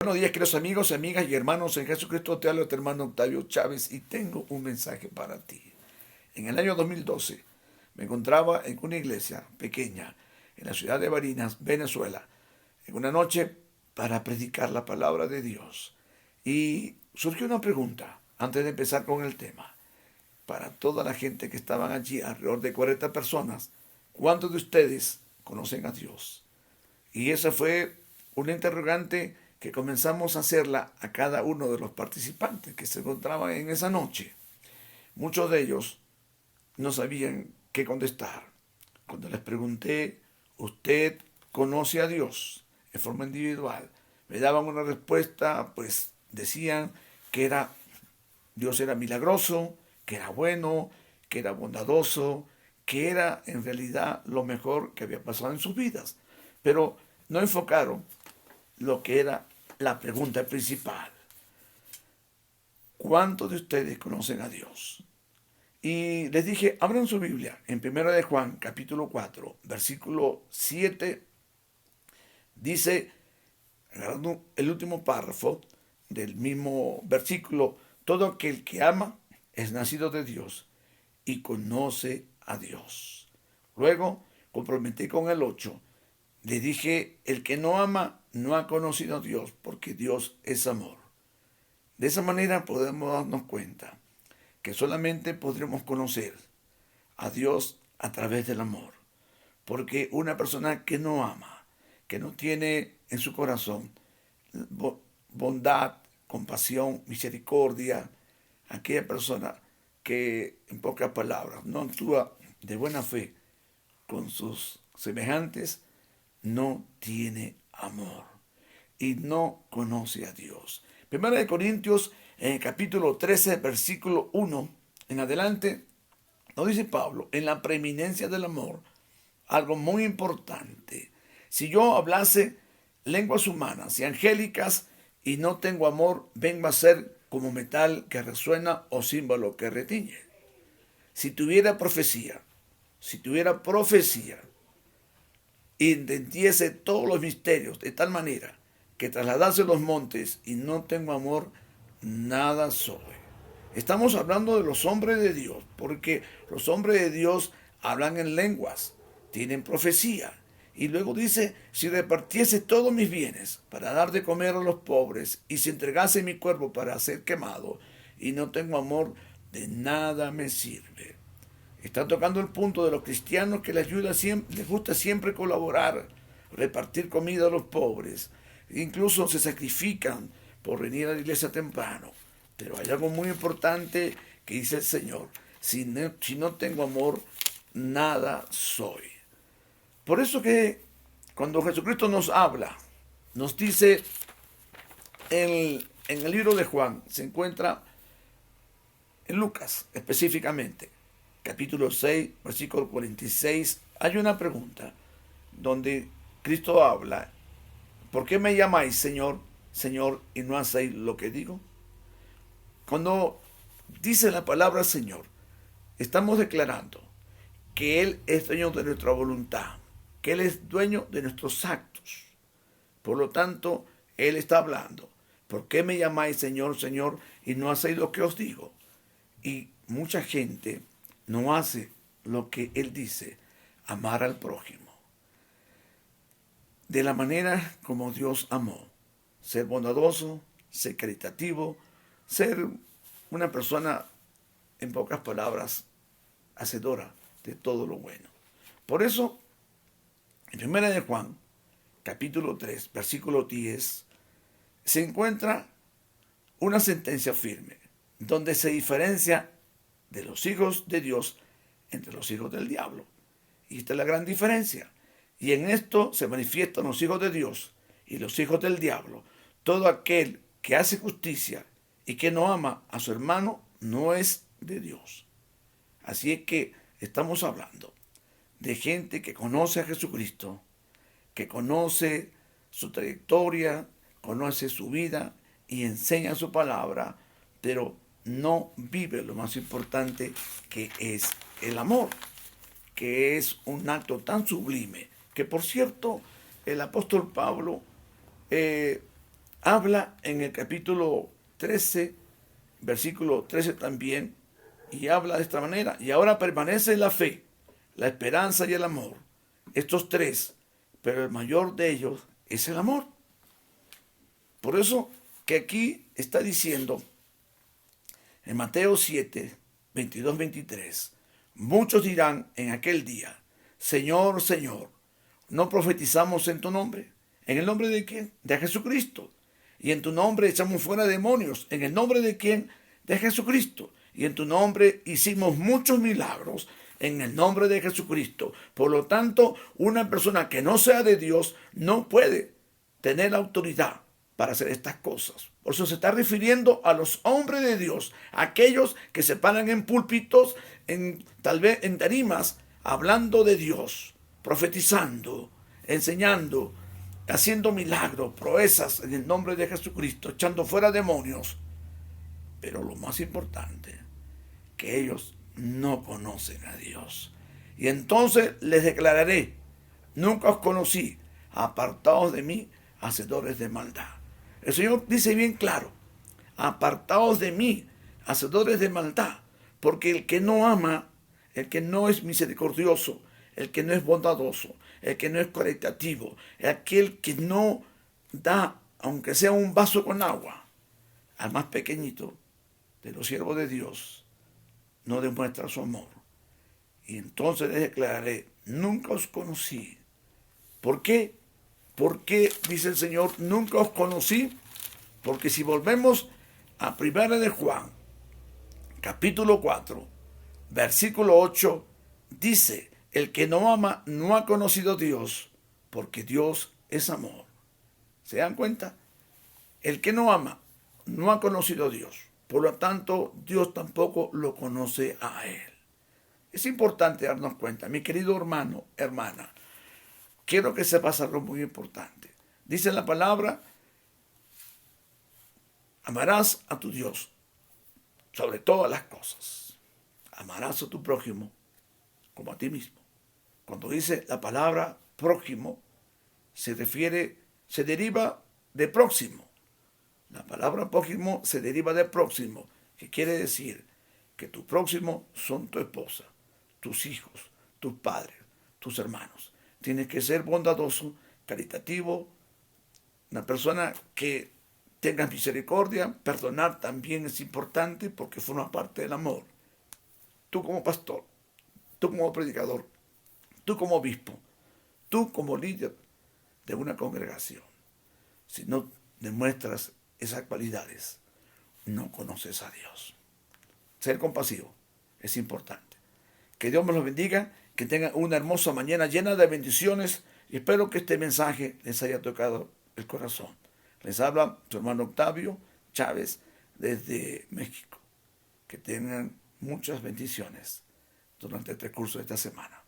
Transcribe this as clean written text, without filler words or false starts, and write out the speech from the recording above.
Buenos días, queridos amigos, amigas y hermanos en Jesucristo. Te habla tu hermano Octavio Chávez y tengo un mensaje para ti. En el año 2012 me encontraba en una iglesia pequeña en la ciudad de Barinas, Venezuela, en una noche para predicar la palabra de Dios. Y surgió una pregunta antes de empezar con el tema. Para toda la gente que estaban allí, alrededor de 40 personas, ¿cuántos de ustedes conocen a Dios? Y esa fue una interrogante que comenzamos a hacerla a cada uno de los participantes que se encontraban en esa noche. Muchos de ellos no sabían qué contestar. Cuando les pregunté, ¿usted conoce a Dios en forma individual? Me daban una respuesta, pues decían que Dios era milagroso, que era bueno, que era bondadoso, que era en realidad lo mejor que había pasado en sus vidas. Pero no enfocaron lo que era la pregunta principal. ¿Cuántos de ustedes conocen a Dios? Y les dije, abran su Biblia en 1 de Juan, capítulo 4, versículo 7, dice, agarrando el último párrafo del mismo versículo, todo aquel que ama es nacido de Dios y conoce a Dios. Luego complementé con el 8. Le dije, el que no ama no ha conocido a Dios, porque Dios es amor. De esa manera podemos darnos cuenta que solamente podremos conocer a Dios a través del amor. Porque una persona que no ama, que no tiene en su corazón bondad, compasión, misericordia, aquella persona que, en pocas palabras, no actúa de buena fe con sus semejantes, no tiene amor y no conoce a Dios. Primera de Corintios, en el capítulo 13, versículo 1 en adelante, nos dice Pablo, en la preeminencia del amor, algo muy importante. Si yo hablase lenguas humanas y angélicas y no tengo amor, vengo a ser como metal que resuena o címbalo que retiñe. Si tuviera profecía, si tuviera profecía, y entendiese todos los misterios de tal manera que trasladase los montes y no tengo amor, nada soy. Estamos hablando de los hombres de Dios, porque los hombres de Dios hablan en lenguas, tienen profecía. Y luego dice, si repartiese todos mis bienes para dar de comer a los pobres, y si entregase mi cuerpo para ser quemado, y no tengo amor, de nada me sirve. Está tocando el punto de los cristianos que les gusta siempre colaborar, repartir comida a los pobres. Incluso se sacrifican por venir a la iglesia temprano. Pero hay algo muy importante que dice el Señor. Si no tengo amor, nada soy. Por eso que cuando Jesucristo nos habla, nos dice en el libro de Juan, se encuentra en Lucas específicamente, capítulo 6, versículo 46, hay una pregunta donde Cristo habla, ¿por qué me llamáis Señor, Señor, y no hacéis lo que digo? Cuando dice la palabra Señor, estamos declarando que Él es dueño de nuestra voluntad, que Él es dueño de nuestros actos. Por lo tanto, Él está hablando, ¿por qué me llamáis Señor, Señor, y no hacéis lo que os digo? Y mucha gente no hace lo que Él dice, amar al prójimo. De la manera como Dios amó, ser bondadoso, ser caritativo, ser una persona, en pocas palabras, hacedora de todo lo bueno. Por eso, en 1 de Juan, capítulo 3, versículo 10, se encuentra una sentencia firme, donde se diferencia de los hijos de Dios entre los hijos del diablo. Y esta es la gran diferencia. Y en esto se manifiestan los hijos de Dios y los hijos del diablo. Todo aquel que hace justicia y que no ama a su hermano no es de Dios. Así es que estamos hablando de gente que conoce a Jesucristo, que conoce su trayectoria, conoce su vida y enseña su palabra, pero no vive lo más importante, que es el amor, que es un acto tan sublime, que por cierto el apóstol Pablo habla en el capítulo 13, versículo 13 también, y habla de esta manera. Y ahora permanece la fe, la esperanza y el amor. Estos tres, pero el mayor de ellos es el amor. Por eso que aquí está diciendo en Mateo 7, 22, 23, muchos dirán en aquel día, Señor, Señor, ¿no profetizamos en tu nombre? ¿En el nombre de quién? De Jesucristo. Y en tu nombre echamos fuera demonios. ¿En el nombre de quién? De Jesucristo. Y en tu nombre hicimos muchos milagros en el nombre de Jesucristo. Por lo tanto, una persona que no sea de Dios no puede tener autoridad para hacer estas cosas. Por eso se está refiriendo a los hombres de Dios, aquellos que se paran en púlpitos, tal vez en tarimas, hablando de Dios, profetizando, enseñando, haciendo milagros, proezas en el nombre de Jesucristo, echando fuera demonios. Pero lo más importante, que ellos no conocen a Dios. Y entonces les declararé, nunca os conocí, apartados de mí, hacedores de maldad. El Señor dice bien claro, apartados de mí, hacedores de maldad, porque el que no ama, el que no es misericordioso, el que no es bondadoso, el que no es caritativo, aquel que no da, aunque sea un vaso con agua, al más pequeñito de los siervos de Dios, no demuestra su amor. Y entonces les declararé, nunca os conocí. ¿Por qué? ¿Por qué, dice el Señor, nunca os conocí? Porque si volvemos a 1 de Juan, capítulo 4, versículo 8, dice, el que no ama no ha conocido a Dios, porque Dios es amor. ¿Se dan cuenta? El que no ama no ha conocido a Dios. Por lo tanto, Dios tampoco lo conoce a él. Es importante darnos cuenta, mi querido hermano, hermana, quiero que sepas algo muy importante. Dice la palabra, amarás a tu Dios sobre todas las cosas. Amarás a tu prójimo como a ti mismo. Cuando dice la palabra prójimo, se deriva de próximo. La palabra prójimo se deriva de próximo, que quiere decir que tu próximo son tu esposa, tus hijos, tus padres, tus hermanos. Tienes que ser bondadoso, caritativo, una persona que tenga misericordia. Perdonar también es importante porque forma parte del amor. Tú como pastor, tú como predicador, tú como obispo, tú como líder de una congregación, si no demuestras esas cualidades, no conoces a Dios. Ser compasivo es importante. Que Dios me los bendiga, que tengan una hermosa mañana llena de bendiciones y espero que este mensaje les haya tocado el corazón. Les habla su hermano Octavio Chávez desde México. Que tengan muchas bendiciones durante el transcurso de esta semana.